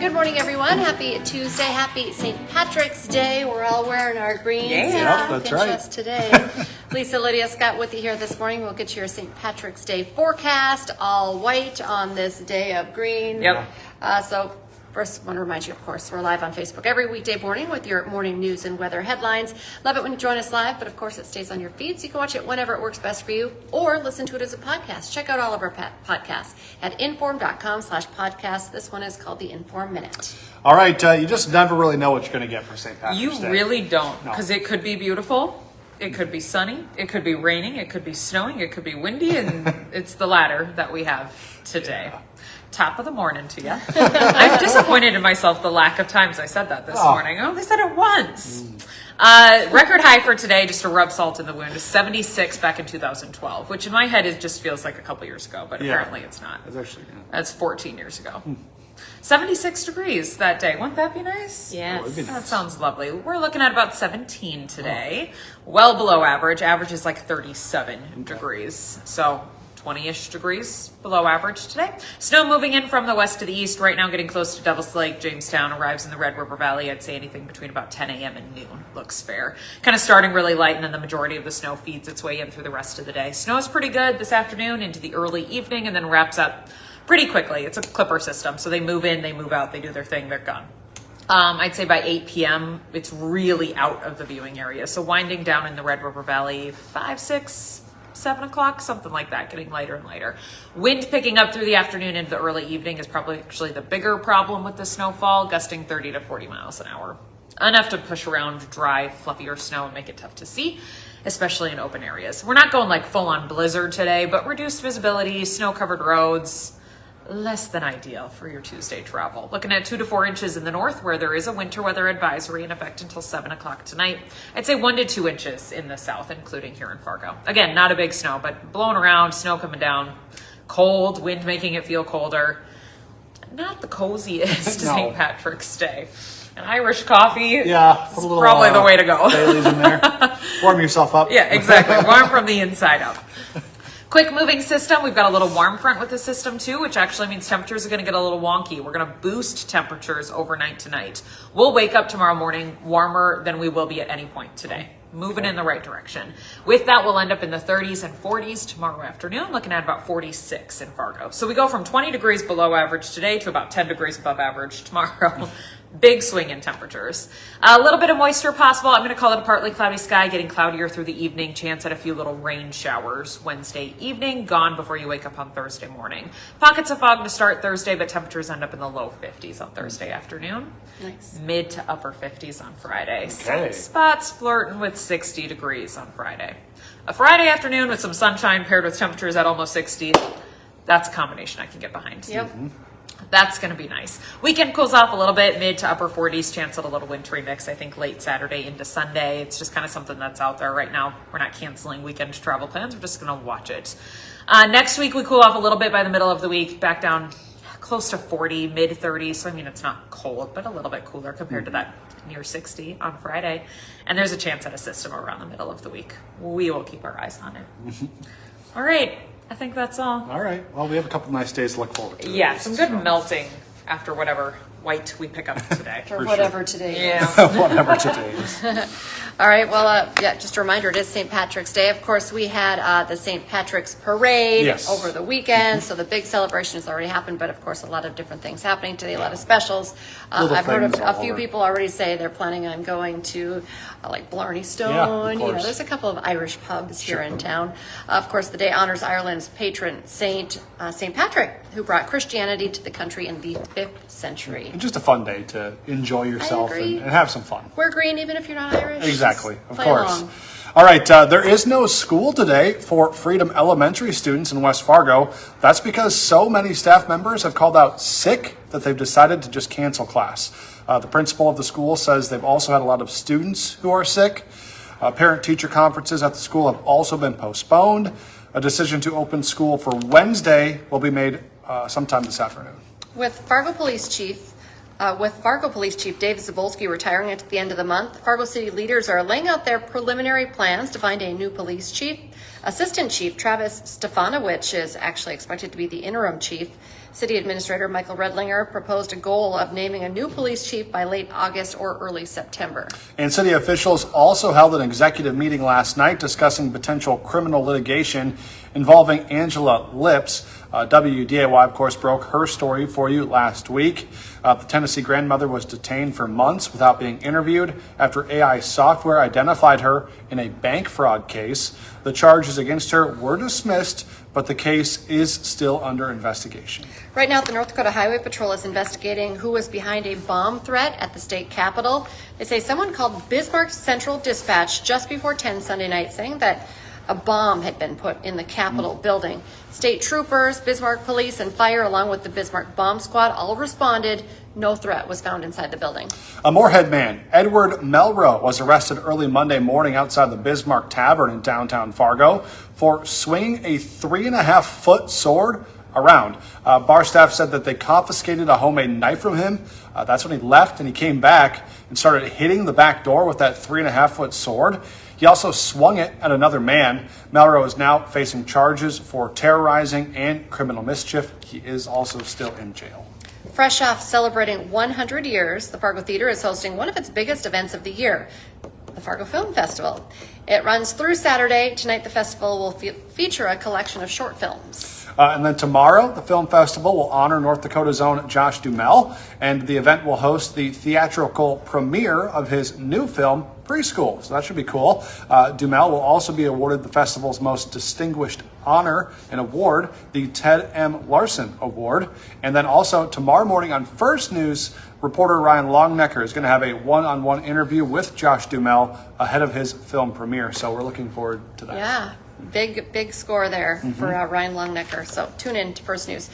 Good morning, everyone. Happy Tuesday. Happy St. Patrick's Day. We're all wearing our greens. Yeah, that's right. Just today. Lisa, Lydia, Scott with you here this morning. We'll get you your St. Patrick's Day forecast, all white on this day of green. Yep. So first, I want to remind you, of course, we're live on Facebook every weekday morning with your morning news and weather headlines. Love it when you join us live, but of course it stays on your feed, so you can watch it whenever it works best for you or listen to it as a podcast. Check out all of our podcasts at inform.com/podcast. This one is called the Inform Minute. All right, you just never really know what you're going to get for St. Patrick's Day. You really don't, because it could be beautiful, it could be sunny, it could be raining, it could be snowing, it could be windy, and it's the latter that we have today. Yeah. Top of the morning to you. I'm disappointed in myself the lack of times I said that this morning. I only said it once. Record high for today, just to rub salt in the wound, is 76 back in 2012, which in my head it just feels like a couple years ago, but apparently it's not. It's actually, That's 14 years ago. 76 degrees that day. Wouldn't that be nice? Yes. That sounds lovely. We're looking at about 17 today. Well below average. Average is like 37 degrees. So 20-ish degrees below average today. Snow moving in from the west to the east right now, getting close to Devil's Lake. Jamestown arrives in the Red River Valley. I'd say anything between about 10 a.m. and noon looks fair. Kind of starting really light, and then the majority of the snow feeds its way in through the rest of the day. Snow is pretty good this afternoon into the early evening, and then wraps up pretty quickly. It's a clipper system, so they move in, they move out, they do their thing, they're gone. I'd say by 8 p.m., it's really out of the viewing area. So winding down in the Red River Valley, 5, 6, 7 o'clock, something like that, getting lighter and lighter. Wind picking up through the afternoon into the early evening is probably actually the bigger problem with the snowfall, gusting 30 to 40 miles an hour. Enough to push around dry, fluffier snow and make it tough to see, especially in open areas. We're not going like full-on blizzard today, but reduced visibility, snow-covered roads, less than ideal for your Tuesday travel. Looking at 2 to 4 inches in the north, where there is a winter weather advisory in effect until 7 o'clock tonight. I'd say 1 to 2 inches in the south, including here in Fargo. Again, not a big snow, but blowing around, snow coming down, cold, wind making it feel colder. Not the coziest St. Patrick's Day. An Irish coffee is probably the way to go. Bailey's in there. Warm yourself up. Yeah, exactly. Warm from the inside up. Quick moving system. We've got a little warm front with the system too, which actually means temperatures are going to get a little wonky. We're going to boost temperatures overnight tonight. We'll wake up tomorrow morning warmer than we will be at any point today. Moving in the right direction. With that, we'll end up in the 30s and 40s tomorrow afternoon, looking at about 46 in Fargo. So we go from 20 degrees below average today to about 10 degrees above average tomorrow. Big swing in temperatures. A little bit of moisture possible. I'm going to call it a partly cloudy sky, getting cloudier through the evening. Chance at a few little rain showers Wednesday evening, gone before you wake up on Thursday morning. Pockets of fog to start Thursday, but temperatures end up in the low 50s on Thursday afternoon. Nice. Mid to upper 50s on Friday. Okay. Some spots flirting with 60 degrees on Friday. A Friday afternoon with some sunshine paired with temperatures at almost 60. That's a combination I can get behind. Yep. That's going to be nice. Weekend cools off a little bit, mid to upper 40s, chance at a little wintry mix, I think late Saturday into Sunday. It's just kind of something that's out there right now. We're not canceling weekend travel plans. We're just going to watch it. Next week, we cool off a little bit by the middle of the week, back down close to 40, mid 30s. So, I mean, it's not cold, but a little bit cooler compared to that near 60 on Friday. And there's a chance at a system around the middle of the week. We will keep our eyes on it. All right. I think that's all. All right. Well, we have a couple nice days to look forward to. Yeah, some good melting after whatever white we pick up today. Or whatever today is. Whatever today is. All right, well, just a reminder, it is St. Patrick's Day. Of course, we had the St. Patrick's Parade over the weekend, so the big celebration has already happened, but of course, a lot of different things happening today, a lot of specials. I've heard of a few people already say they're planning on going to like Blarney Stone. Yeah, of course. There's a couple of Irish pubs here in town. Of course, the day honors Ireland's patron saint, St. Patrick, who brought Christianity to the country in the 5th century. It's just a fun day to enjoy yourself and have some fun. Wear green even if you're not Irish. Exactly, of Play course. along. All right, there is no school today for Freedom Elementary students in West Fargo. That's because so many staff members have called out sick that they've decided to just cancel class. The principal of the school says they've also had a lot of students who are sick. Parent-teacher conferences at the school have also been postponed. A decision to open school for Wednesday will be made sometime this afternoon. With Fargo Police Chief Dave Zabolski retiring at the end of the month, Fargo City leaders are laying out their preliminary plans to find a new police chief. Assistant Chief Travis Stefanowicz is actually expected to be the interim chief. City Administrator Michael Redlinger proposed a goal of naming a new police chief by late August or early September. And city officials also held an executive meeting last night discussing potential criminal litigation involving Angela Lips. WDAY, of course, broke her story for you last week. The Tennessee grandmother was detained for months without being interviewed after AI software identified her in a bank fraud case. The charges against her were dismissed, but the case is still under investigation. Right now, the North Dakota Highway Patrol is investigating who was behind a bomb threat at the state capitol. They say someone called Bismarck Central Dispatch just before 10 Sunday night saying that a bomb had been put in the Capitol building. State troopers, Bismarck police, and fire, along with the Bismarck bomb squad, all responded. No threat was found inside the building. A Moorhead man, Edward Melro, was arrested early Monday morning outside the Bismarck Tavern in downtown Fargo for swinging a 3.5-foot sword around. Bar staff said that they confiscated a homemade knife from him. That's when he left, and he came back and started hitting the back door with that 3.5-foot sword. He also swung it at another man. Melro is now facing charges for terrorizing and criminal mischief. He is also still in jail. Fresh off celebrating 100 years, the Fargo Theater is hosting one of its biggest events of the year, the Fargo Film Festival. It runs through Saturday. Tonight, the festival will feature a collection of short films. And then tomorrow, the film festival will honor North Dakota's own Josh Duhamel, and the event will host the theatrical premiere of his new film, Preschool. So that should be cool. Duhamel will also be awarded the festival's most distinguished honor and award, the Ted M. Larson Award. And then also tomorrow morning on First News, reporter Ryan Longnecker is going to have a one-on-one interview with Josh Duhamel ahead of his film premiere. So we're looking forward to that. Yeah. Big score there for Ryan Longnecker. So tune in to First News.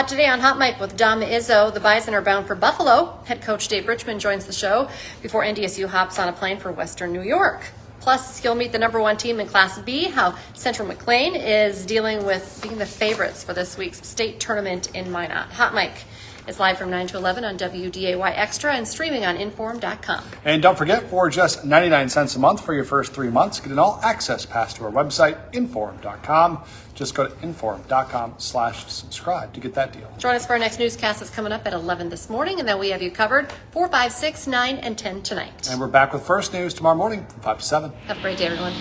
Today on Hot Mic with Dom Izzo, the Bison are bound for Buffalo. Head coach Dave Richmond joins the show before NDSU hops on a plane for Western New York. Plus, he'll meet the #1 team in Class B, how Central McLean is dealing with being the favorites for this week's state tournament in Minot. Hot Mic is live from 9 to 11 on WDAY Extra and streaming on inform.com. And don't forget, for just 99 cents a month for your first 3 months, get an all-access pass to our website, inform.com. Just go to inform.com/subscribe to get that deal. Join us for our next newscast that's coming up at 11 this morning, and then we have you covered 4, 5, 6, 9, and 10 tonight. And we're back with First News tomorrow morning from 5 to 7. Have a great day, everyone.